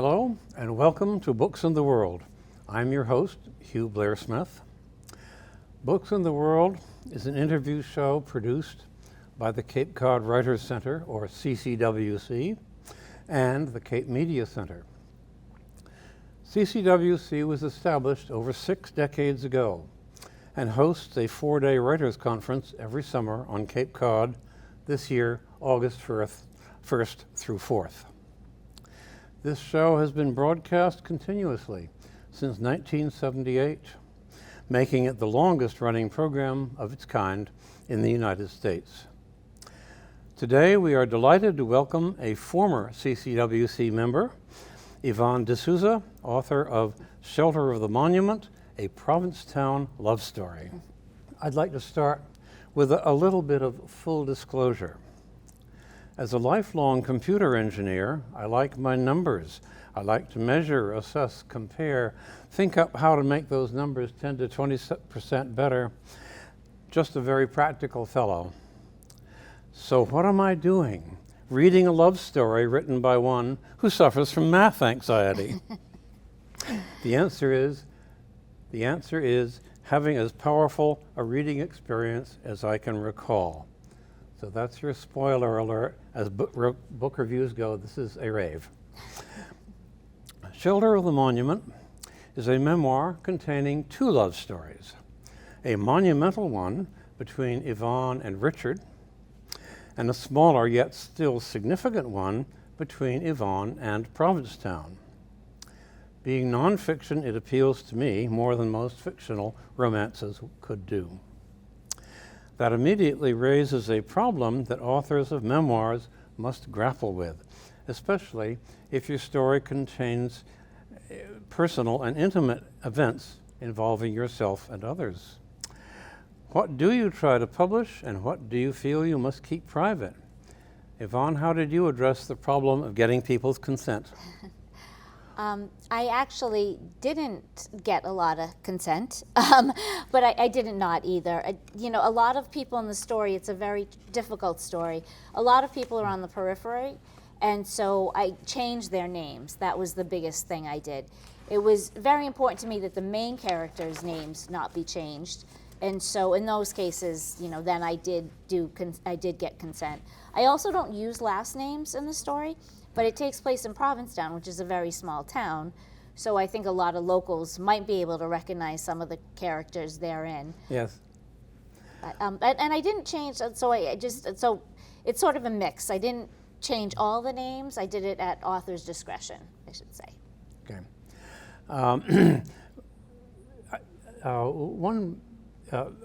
Hello, and welcome to Books in the World. I'm your host, Hugh Blair Smith. Books in the World is an interview show produced by the Cape Cod Writers Center, or CCWC, and the Cape Media Center. CCWC was established over 6 decades ago and hosts a 4-day writers' conference every summer on Cape Cod, this year, August 1st through 4th. This show has been broadcast continuously since 1978, making it the longest-running program of its kind in the United States. Today, we are delighted to welcome a former CCWC member, Yvonne deSousa, author of Shelter of the Monument, a Provincetown love story. I'd like to start with a little bit of full disclosure. As a lifelong computer engineer, I like my numbers. I like to measure, assess, compare, think up how to make those numbers 10 to 20% better. Just a very practical fellow. So what am I doing? Reading a love story written by one who suffers from math anxiety. The answer is having as powerful a reading experience as I can recall. So that's your spoiler alert. As book reviews go, this is a rave. Shelter of the Monument is a memoir containing 2 love stories. A monumental one between Yvonne and Richard, and a smaller yet still significant one between Yvonne and Provincetown. Being nonfiction, it appeals to me more than most fictional romances could do. That immediately raises a problem that authors of memoirs must grapple with, especially if your story contains personal and intimate events involving yourself and others. What do you try to publish, and what do you feel you must keep private? Yvonne, how did you address the problem of getting people's consent? I actually didn't get a lot of consent, but I didn't not either. A lot of people in the story, it's a very difficult story. A lot of people are on the periphery, and so I changed their names. That was the biggest thing I did. It was very important to me that the main characters' names not be changed, and so in those cases, then I did get consent. I also don't use last names in the story. But it takes place in Provincetown, which is a very small town, so I think a lot of locals might be able to recognize some of the characters therein. Yes. And I didn't change, so it's sort of a mix. I didn't change all the names. I did it at author's discretion, I should say. Okay. One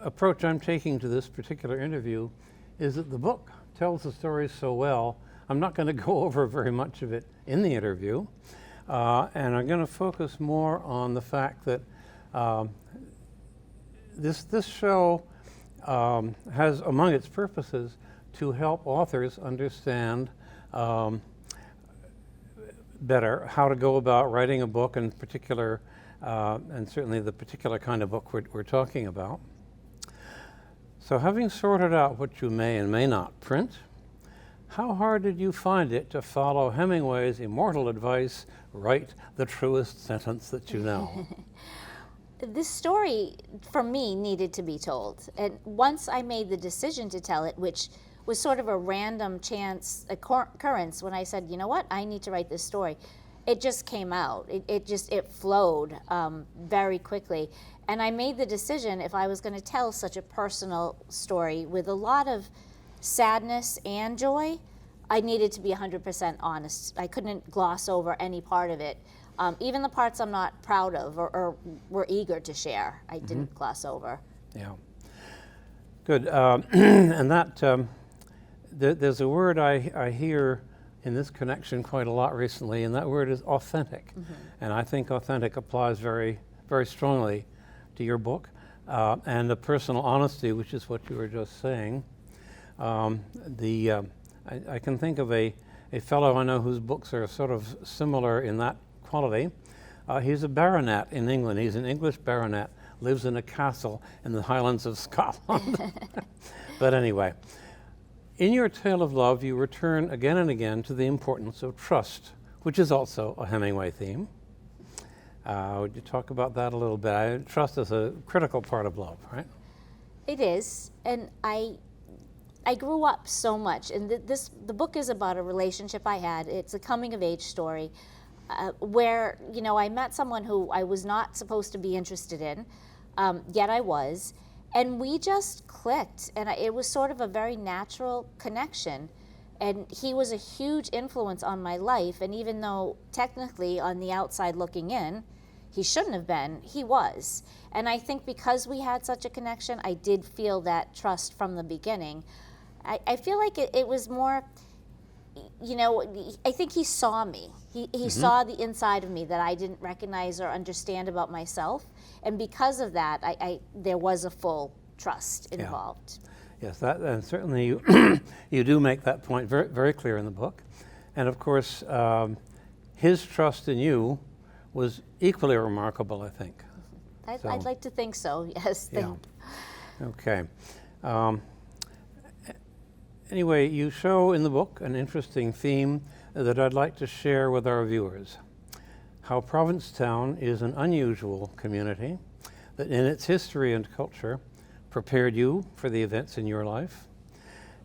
approach I'm taking to this particular interview is that the book tells the story so well. I'm not going to go over very much of it in the interview, and I'm going to focus more on the fact that this show has among its purposes to help authors understand better how to go about writing a book, in particular, and certainly the particular kind of book we're talking about. So having sorted out what you may and may not print, how hard did you find it to follow Hemingway's immortal advice, write the truest sentence that you know? This story, for me, needed to be told. And once I made the decision to tell it, which was sort of a random chance occurrence when I said, you know what, I need to write this story, it just came out. It flowed very quickly. And I made the decision, if I was going to tell such a personal story with a lot of sadness and joy, I needed to be 100% honest. I couldn't gloss over any part of it. Even the parts I'm not proud of or were eager to share, I didn't gloss over. Yeah. Good. And that there's a word I hear in this connection quite a lot recently, and that word is authentic. And I think authentic applies very, very strongly to your book, and the personal honesty, which is what you were just saying. I can think of a fellow I know whose books are sort of similar in that quality. He's a baronet in England. He's an English baronet, lives in a castle in the Highlands of Scotland. But anyway, in your tale of love, you return again and again to the importance of trust, which is also a Hemingway theme. Would you talk about that a little bit? Trust is a critical part of love, right? It is, and I grew up so much, and the book is about a relationship I had. It's a coming of age story where, you know, I met someone who I was not supposed to be interested in, yet I was, and we just clicked, and it was sort of a very natural connection. And he was a huge influence on my life, and even though technically on the outside looking in, he shouldn't have been, he was. And I think because we had such a connection, I did feel that trust from the beginning. I feel like it was more, you know, I think he saw me. He saw the inside of me that I didn't recognize or understand about myself. And because of that, there was a full trust involved. Yeah. Yes, and certainly you do make that point very, very clear in the book. And of course, his trust in you was equally remarkable, I think. I'd like to think so, yes. Okay. Anyway, you show in the book an interesting theme that I'd like to share with our viewers. How Provincetown is an unusual community that in its history and culture prepared you for the events in your life,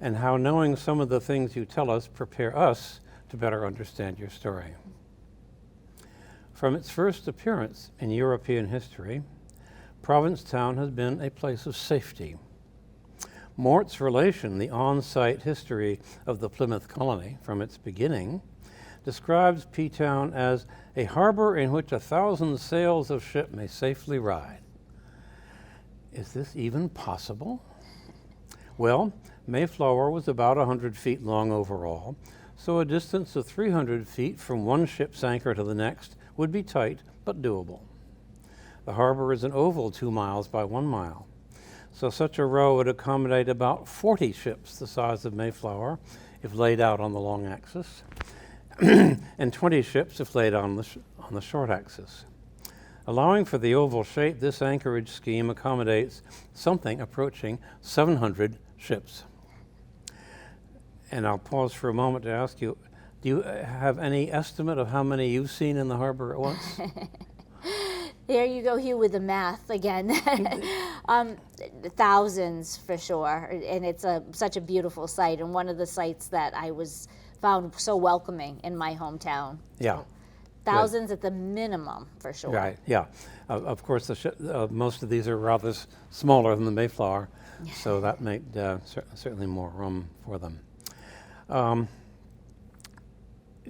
and how knowing some of the things you tell us prepare us to better understand your story. From its first appearance in European history, Provincetown has been a place of safety. Mort's relation, the on-site history of the Plymouth colony from its beginning, describes P-Town as a harbor in which 1,000 sails of ship may safely ride. Is this even possible? Well, Mayflower was about 100 feet long overall, so a distance of 300 feet from one ship's anchor to the next would be tight but doable. The harbor is an oval 2 miles by 1 mile, so such a row would accommodate about 40 ships the size of Mayflower if laid out on the long axis, and 20 ships if laid on the short axis. Allowing for the oval shape, this anchorage scheme accommodates something approaching 700 ships. And I'll pause for a moment to ask you, do you have any estimate of how many you've seen in the harbor at once? There you go, Hugh, with the math again. Thousands for sure, and it's such a beautiful site, and one of the sites that I found so welcoming in my hometown. Yeah. Thousands at the minimum, for sure. Right, yeah. Of course, most of these are rather smaller than the Mayflower, so that made certainly more room for them.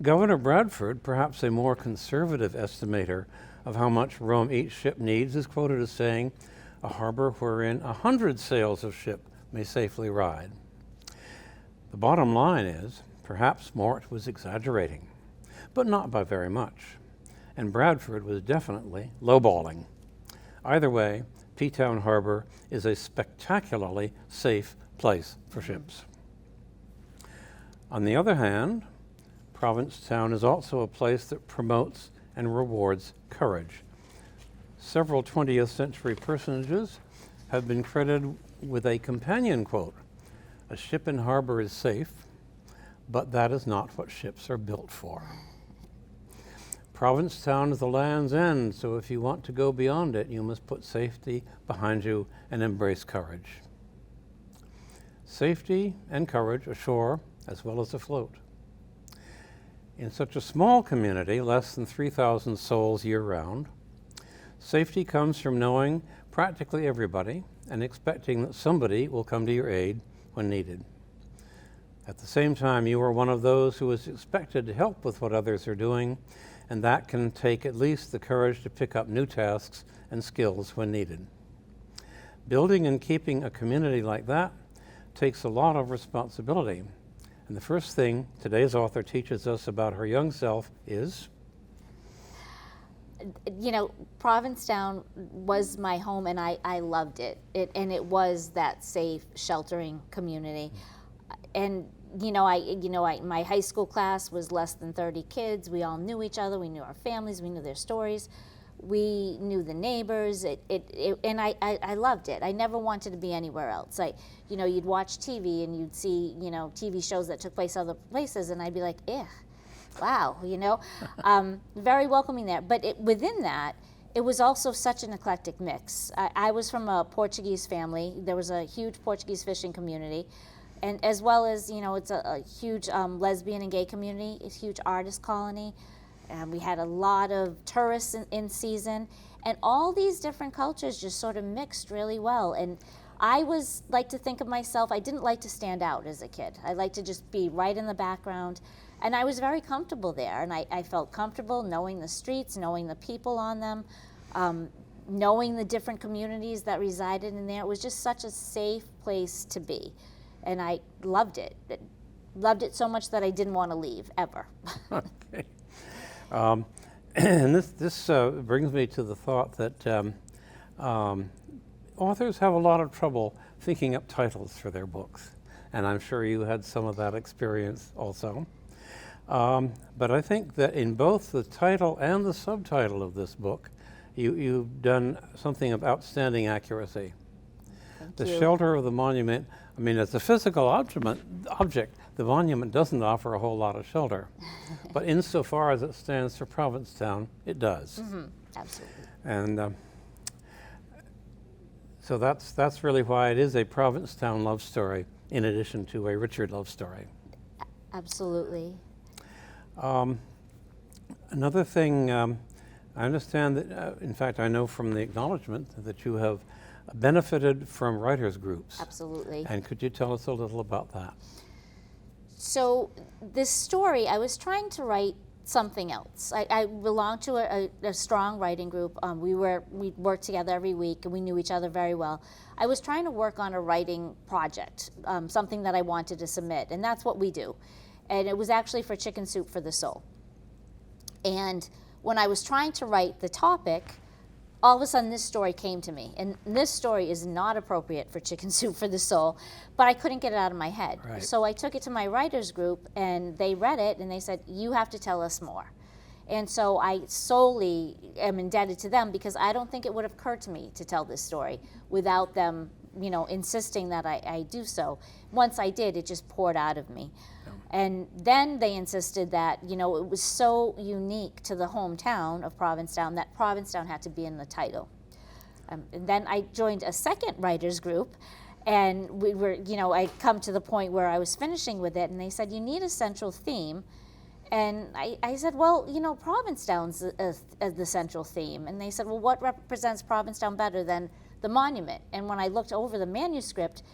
Governor Bradford, perhaps a more conservative estimator of how much room each ship needs, is quoted as saying, "A harbor wherein 100 sails of ship may safely ride." The bottom line is, perhaps Mort was exaggerating, but not by very much, and Bradford was definitely lowballing. Either way, P-Town Harbor is a spectacularly safe place for ships. On the other hand, Provincetown is also a place that promotes and rewards courage. Several 20th century personages have been credited with a companion quote, "A ship in harbor is safe, but that is not what ships are built for." Provincetown is the land's end, so if you want to go beyond it, you must put safety behind you and embrace courage. Safety and courage ashore as well as afloat. In such a small community, less than 3,000 souls year-round, safety comes from knowing practically everybody and expecting that somebody will come to your aid when needed. At the same time, you are one of those who is expected to help with what others are doing, and that can take at least the courage to pick up new tasks and skills when needed. Building and keeping a community like that takes a lot of responsibility. And the first thing today's author teaches us about her young self is? You know, Provincetown was my home, and I loved it. And it was that safe, sheltering community. And my high school class was less than 30 kids. We all knew each other. We knew our families. We knew their stories. We knew the neighbors. And I loved it. I never wanted to be anywhere else. You'd watch TV and you'd see, TV shows that took place other places, and I'd be like, eh. wow, very welcoming there. But within that, it was also such an eclectic mix. I was from a Portuguese family. There was a huge Portuguese fishing community, and as well as, it's a huge lesbian and gay community, a huge artist colony. And we had a lot of tourists in season, and all these different cultures just sort of mixed really well. And I like to think of myself, I didn't like to stand out as a kid. I liked to just be right in the background. And I was very comfortable there, and I felt comfortable knowing the streets, knowing the people on them, knowing the different communities that resided in there. It was just such a safe place to be, and I loved it. Loved it so much that I didn't want to leave, ever. Okay. And this brings me to the thought that authors have a lot of trouble thinking up titles for their books, and I'm sure you had some of that experience also. But I think that in both the title and the subtitle of this book, you've done something of outstanding accuracy. The shelter of the monument, I mean, as a physical object, the monument doesn't offer a whole lot of shelter. But insofar as it stands for Provincetown, it does. Mm-hmm. Absolutely. And so that's really why it is a Provincetown love story, in addition to a Richard love story. Absolutely. Another thing, I understand that, in fact, I know from the acknowledgement that you have benefited from writers' groups. Absolutely. And could you tell us a little about that? So this story, I was trying to write something else. I belonged to a strong writing group. We worked together every week, and we knew each other very well. I was trying to work on a writing project, something that I wanted to submit, and that's what we do. And it was actually for Chicken Soup for the Soul. And when I was trying to write the topic, all of a sudden this story came to me. And this story is not appropriate for Chicken Soup for the Soul, but I couldn't get it out of my head. Right. So I took it to my writers group, and they read it, and they said, you have to tell us more. And so I solely am indebted to them, because I don't think it would have occurred to me to tell this story without them, insisting that I do so. Once I did, it just poured out of me. And then they insisted that, it was so unique to the hometown of Provincetown that Provincetown had to be in the title. And then I joined a second writers group, and we were, I come to the point where I was finishing with it, and they said, you need a central theme. And I said, well, Provincetown's the central theme. And they said, well, what represents Provincetown better than the monument? And when I looked over the manuscript,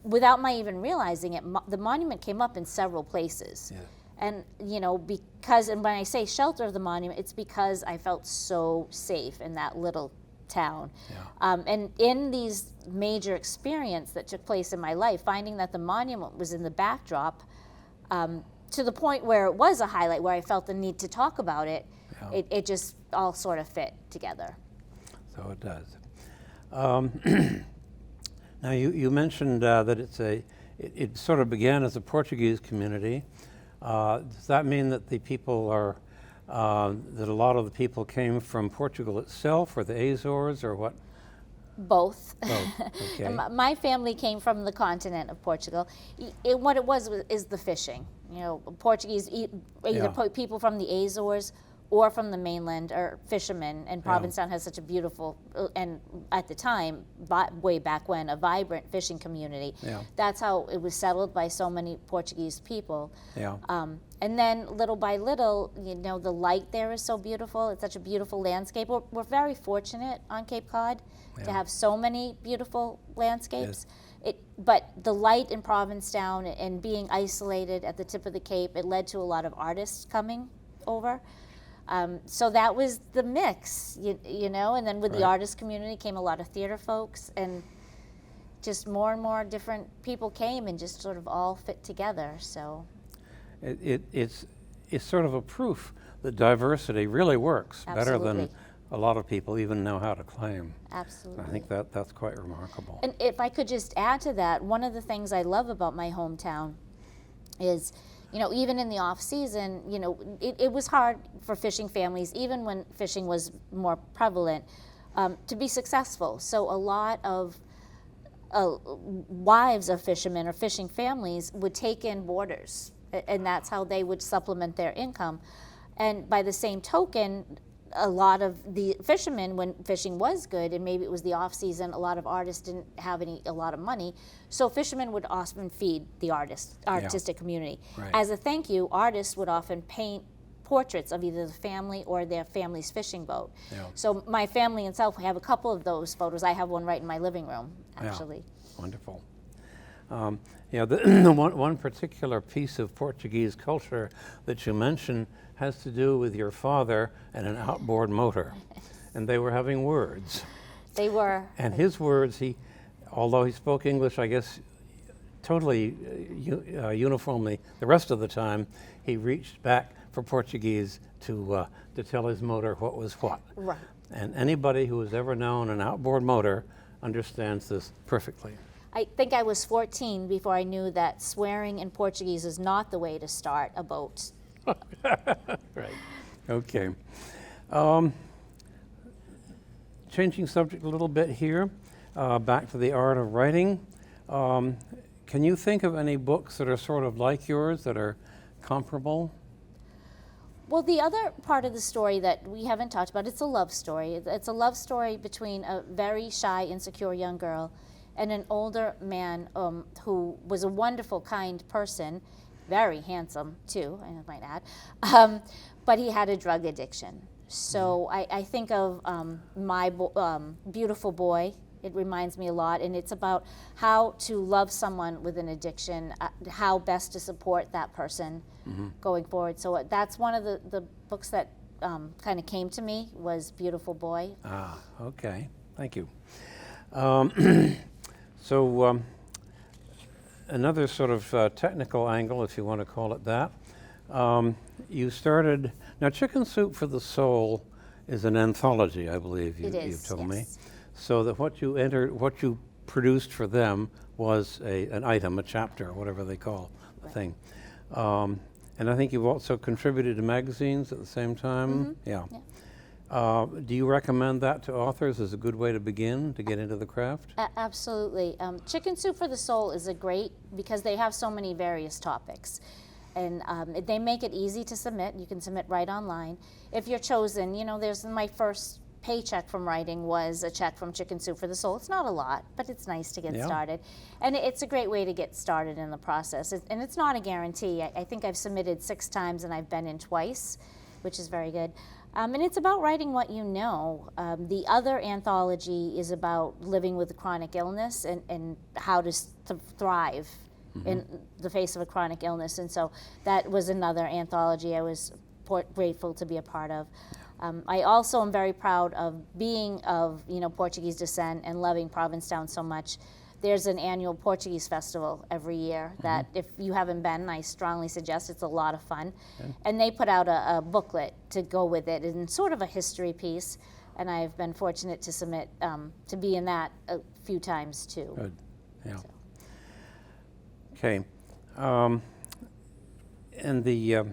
without my even realizing it, the monument came up in several places. Yeah. And, because, and when I say shelter of the monument, it's because I felt so safe in that little town. Yeah. And in these major experiences that took place in my life, finding that the monument was in the backdrop, to the point where it was a highlight, where I felt the need to talk about it, yeah. It just all sort of fit together. So it does. Now you mentioned that it sort of began as a Portuguese community. Does that mean that the people are that a lot of the people came from Portugal itself, or the Azores, or what? Both. Okay. My family came from the continent of Portugal. What it was is the fishing. Portuguese, either people from the Azores or from the mainland, or fishermen, and Provincetown has such a beautiful, and at the time, way back when, a vibrant fishing community. Yeah. That's how it was settled by so many Portuguese people. Yeah. And then little by little, the light there is so beautiful. It's such a beautiful landscape. We're very fortunate on Cape Cod to have so many beautiful landscapes. Yes. But the light in Provincetown and being isolated at the tip of the Cape, it led to a lot of artists coming over. So that was the mix, and then with the artist community came a lot of theater folks, and just more and more different people came and just sort of all fit together. So it's sort of a proof that diversity really works. Absolutely. Better than a lot of people even know how to claim. Absolutely. I think that's quite remarkable. And if I could just add to that, one of the things I love about my hometown is, even in the off season, it was hard for fishing families, even when fishing was more prevalent, to be successful. So a lot of wives of fishermen or fishing families would take in boarders and that's how they would supplement their income. And by the same token, a lot of the fishermen, when fishing was good, and maybe it was the off season, a lot of artists didn't have a lot of money, so fishermen would often feed the artistic community. Right. As a thank you, artists would often paint portraits of either the family or their family's fishing boat. Yeah. So my family and self, we have a couple of those photos. I have one right in my living room, actually. Yeah. Wonderful. The one particular piece of Portuguese culture that you mentioned has to do with your father and an outboard motor. And they were having words. They were. And his words, although he spoke English, I guess, totally uniformly, the rest of the time, he reached back for Portuguese to tell his motor what was what. Right. And anybody who has ever known an outboard motor understands this perfectly. I think I was 14 before I knew that swearing in Portuguese is not the way to start a boat. Right. Okay. Changing subject a little bit here, back to the art of writing. Can you think of any books that are sort of like yours that are comparable? Well, the other part of the story that we haven't talked about, it's a love story. It's a love story between a very shy, insecure young girl and an older man who was a wonderful, kind person, very handsome too, I might add, but he had a drug addiction. So I think of my beautiful boy. It reminds me a lot, and it's about how to love someone with an addiction, how best to support that person going forward. So that's one of the books that kind of came to me, was Beautiful Boy. Ah, okay. Thank you. Another sort of technical angle, if you want to call it that. You started, now Chicken Soup for the Soul is an anthology, I believe you've told me. So that what you produced for them was an item, a chapter, whatever they call the thing. And I think you've also contributed to magazines at the same time. Yeah. Do you recommend that to authors as a good way to begin to get into the craft? Absolutely. Chicken Soup for the Soul is a great, because they have so many various topics. And they make it easy to submit. You can submit right online. If you're chosen, there's my first paycheck from writing was a check from Chicken Soup for the Soul. It's not a lot, but it's nice to get started. And it's a great way to get started in the process. And it's not a guarantee. I think I've submitted 6 times and I've been in twice, which is very good. And it's about writing what you know. The other anthology is about living with chronic illness and how to thrive in the face of a chronic illness. And so that was another anthology I was grateful to be a part of. I also am very proud of being of Portuguese descent and loving Provincetown so much. There's an annual Portuguese festival every year that if you haven't been, I strongly suggest. It's a lot of fun. Okay. And they put out a booklet to go with it, and sort of a history piece. And I've been fortunate to submit, to be in that a few times too. Good, yeah. So. Okay. And the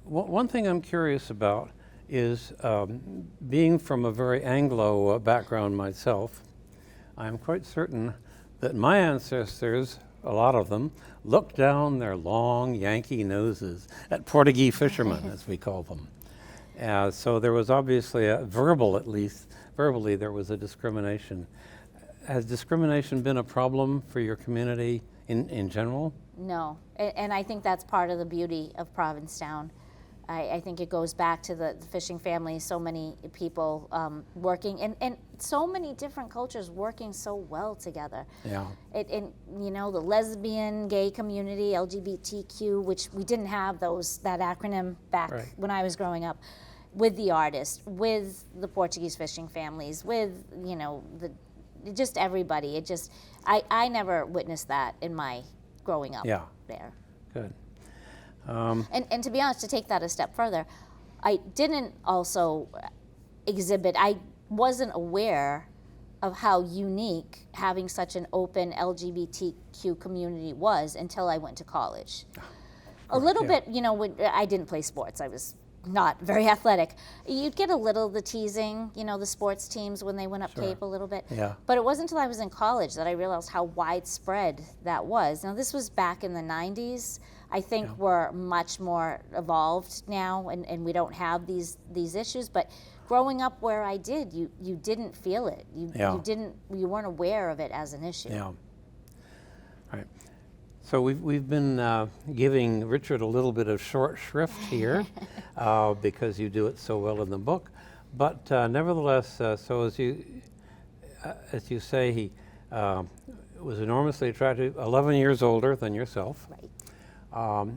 one thing I'm curious about is being from a very Anglo background myself, I'm quite certain that my ancestors, a lot of them, looked down their long Yankee noses at Portuguese fishermen, as we call them. So there was obviously verbally there was a discrimination. Has discrimination been a problem for your community in general? No, and I think that's part of the beauty of Provincetown. I think it goes back to the fishing family, so many people working, and so many different cultures working so well together. Yeah. And the lesbian, gay community, LGBTQ, which we didn't have that acronym back when I was growing up, with the artists, with the Portuguese fishing families, with, just everybody. I never witnessed that in my growing up there. Good. And to be honest, to take that a step further, I didn't also exhibit, I wasn't aware of how unique having such an open LGBTQ community was until I went to college. A little bit, when I didn't play sports. I was not very athletic. You'd get a little of the teasing, the sports teams when they went up tape a little bit. Yeah. But it wasn't until I was in college that I realized how widespread that was. Now, this was back in the 90s. I think we're much more evolved now, and we don't have these issues. But growing up where I did, you didn't feel it. You weren't aware of it as an issue. Yeah. All right. So we've been giving Richard a little bit of short shrift here because you do it so well in the book. But nevertheless, so as you say, he was enormously attractive, 11 years older than yourself. Right.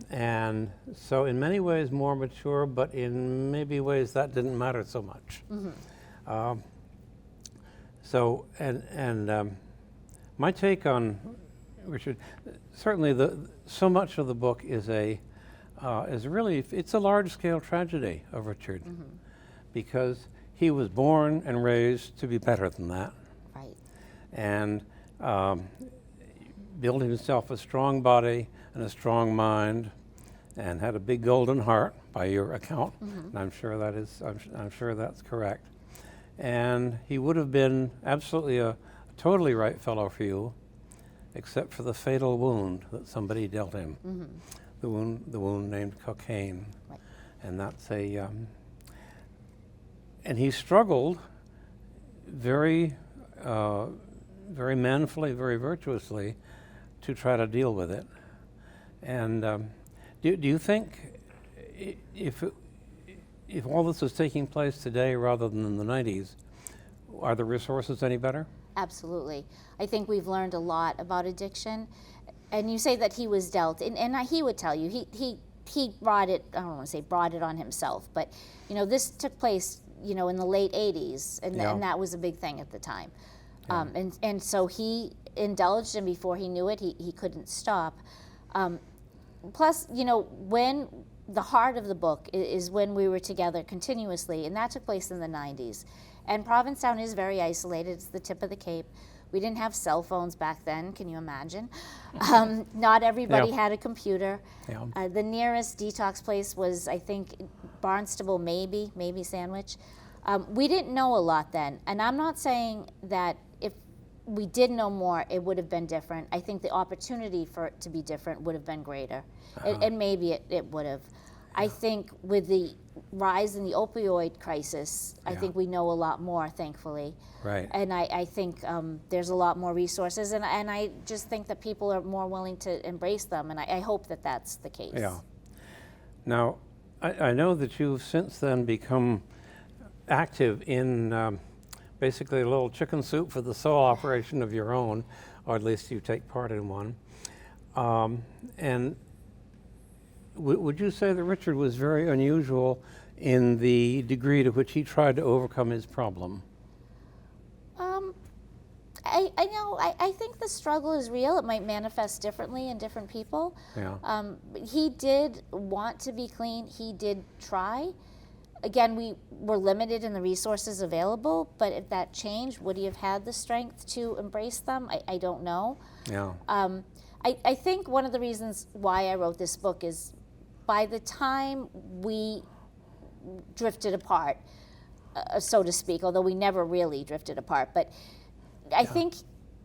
And so in many ways more mature, but in maybe ways that didn't matter so much. Mm-hmm. So my take on Richard, certainly so much of the book is really, it's a large-scale tragedy of Richard, mm-hmm. because he was born and raised to be better than that. Right. And built himself a strong body and a strong mind, and had a big golden heart, by your account, mm-hmm. and I'm sure that's correct. And he would have been absolutely a totally right fellow for you, except for the fatal wound that somebody dealt him, mm-hmm. the wound named cocaine, right. And that's and he struggled very manfully, very virtuously, to try to deal with it. And do you think if all this was taking place today rather than in the 90s, are the resources any better? Absolutely. I think we've learned a lot about addiction. And you say that he was dealt, and he would tell you, he brought it, I don't want to say brought it on himself, but this took place, in the late 80s, and that was a big thing at the time. Yeah. And so he indulged, and before he knew it, he couldn't stop. Plus, when the heart of the book is when we were together continuously, and that took place in the 90s. And Provincetown is very isolated. It's the tip of the Cape. We didn't have cell phones back then, can you imagine? Not everybody had a computer. Yeah. The nearest detox place was, I think, Barnstable, maybe Sandwich. We didn't know a lot then. And I'm not saying that if we did know more, it would have been different. I think the opportunity for it to be different would have been greater. And maybe it would have. I think with the rise in the opioid crisis, I think we know a lot more, thankfully. Right. And I think there's a lot more resources, and I just think that people are more willing to embrace them, and I hope that that's the case. Yeah. Now, I know that you've since then become active in basically a little chicken soup for the soul operation of your own, or at least you take part in one. And would you say that Richard was very unusual in the degree to which he tried to overcome his problem? I think the struggle is real. It might manifest differently in different people. Yeah. He did want to be clean. He did try. Again, we were limited in the resources available, but if that changed, would he have had the strength to embrace them? I don't know. Yeah. I think one of the reasons why I wrote this book is by the time we drifted apart, so to speak, although we never really drifted apart, but I think,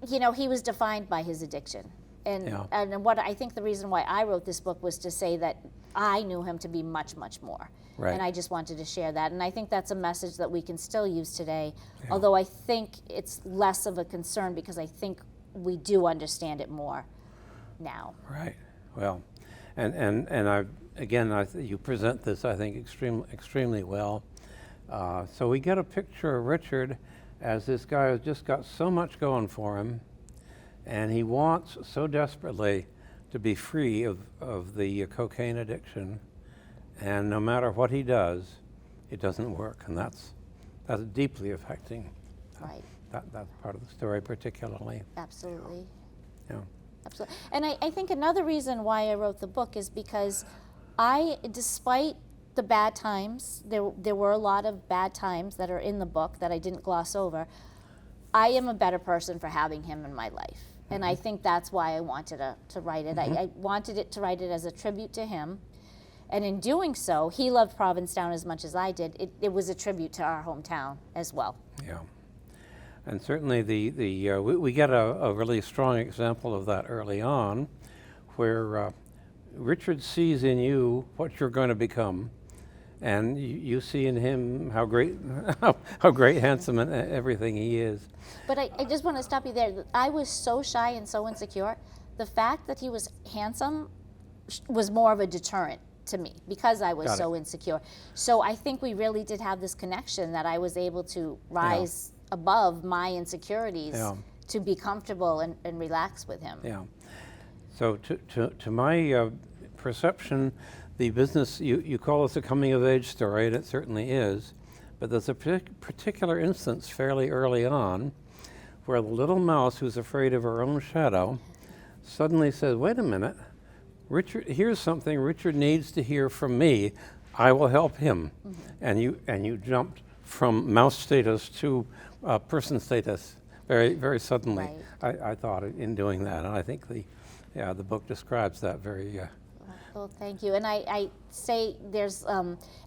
he was defined by his addiction. And what I think the reason why I wrote this book was to say that I knew him to be much, much more. Right. And I just wanted to share that. And I think that's a message that we can still use today, although I think it's less of a concern because I think we do understand it more now. Right. Well, and you present this, I think, extremely well. So we get a picture of Richard as this guy has just got so much going for him, and he wants so desperately to be free of the cocaine addiction, and no matter what he does, it doesn't work, and that's deeply affecting. Right. That's part of the story particularly. Absolutely. Yeah. Absolutely. And I think another reason why I wrote the book is because despite the bad times, there were a lot of bad times that are in the book that I didn't gloss over, I am a better person for having him in my life. Mm-hmm. And I think that's why I wanted to write it. Mm-hmm. I wanted to write it as a tribute to him. And in doing so, he loved Provincetown as much as I did. It was a tribute to our hometown as well. Yeah. And certainly we get a really strong example of that early on, where Richard sees in you what you're going to become, and you see in him how great, how great, handsome, and everything he is. But I just want to stop you there. I was so shy and so insecure. The fact that he was handsome was more of a deterrent to me because I was so insecure. So I think we really did have this connection that I was able to rise above my insecurities to be comfortable and relax with him. Yeah. So to my perception, the business, you call this a coming-of-age story, and it certainly is, but there's a particular instance fairly early on where the little mouse who's afraid of her own shadow suddenly says, wait a minute, Richard, here's something Richard needs to hear from me. I will help him. Mm-hmm. And you jumped from mouse status to person status very, very suddenly. Right. I thought in doing that, and I think the book describes that very. Well, thank you. And I say there's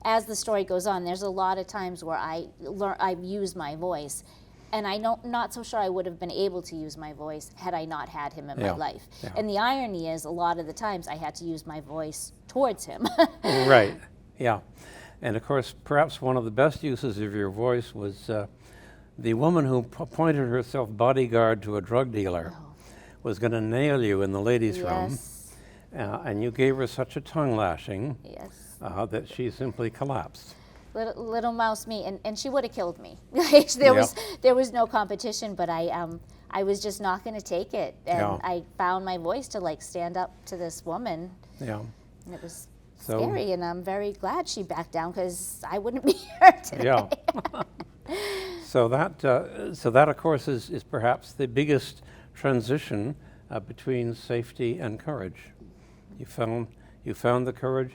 as the story goes on, there's a lot of times where I've used my voice. And I'm not so sure I would have been able to use my voice had I not had him in my life. Yeah. And the irony is, a lot of the times I had to use my voice towards him. Right, yeah. And of course, perhaps one of the best uses of your voice was the woman who appointed herself bodyguard to a drug dealer was going to nail you in the ladies' room. And you gave her such a tongue lashing that she simply collapsed. Little mouse me, and she would have killed me. There was no competition, but I was just not going to take it, and I found my voice to stand up to this woman. Yeah, and it was scary, and I'm very glad she backed down because I wouldn't be here today. Yeah. So that of course is perhaps the biggest transition between safety and courage. You found the courage.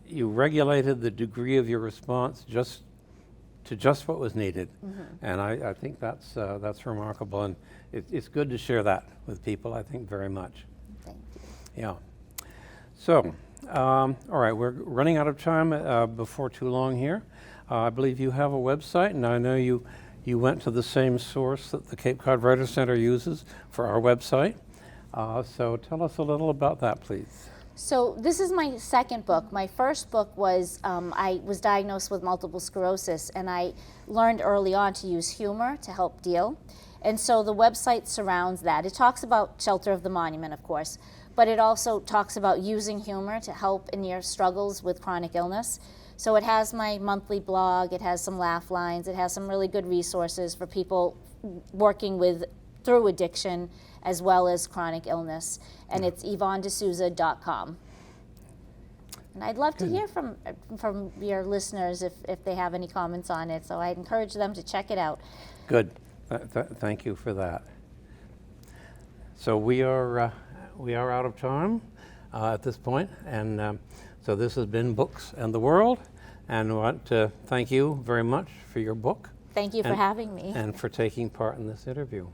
You regulated the degree of your response just what was needed, and I think that's remarkable, and it's good to share that with people. I think very much. Thank you. Yeah. So, all right, we're running out of time before too long here. I believe you have a website, and I know you went to the same source that the Cape Cod Writers Center uses for our website. So tell us a little about that, please. So this is my second book. My first book was, I was diagnosed with multiple sclerosis, and I learned early on to use humor to help deal. And so the website surrounds that. It talks about Shelter of the Monument, of course, but it also talks about using humor to help in your struggles with chronic illness. So it has my monthly blog, it has some laugh lines, it has some really good resources for people working through addiction as well as chronic illness, and it's YvonneDeSousa.com. And I'd love to hear from your listeners if they have any comments on it, so I'd encourage them to check it out. Good. Thank you for that. So we are out of time at this point, and so this has been Books and the World, and I want to thank you very much for your book. Thank you for having me. And for taking part in this interview.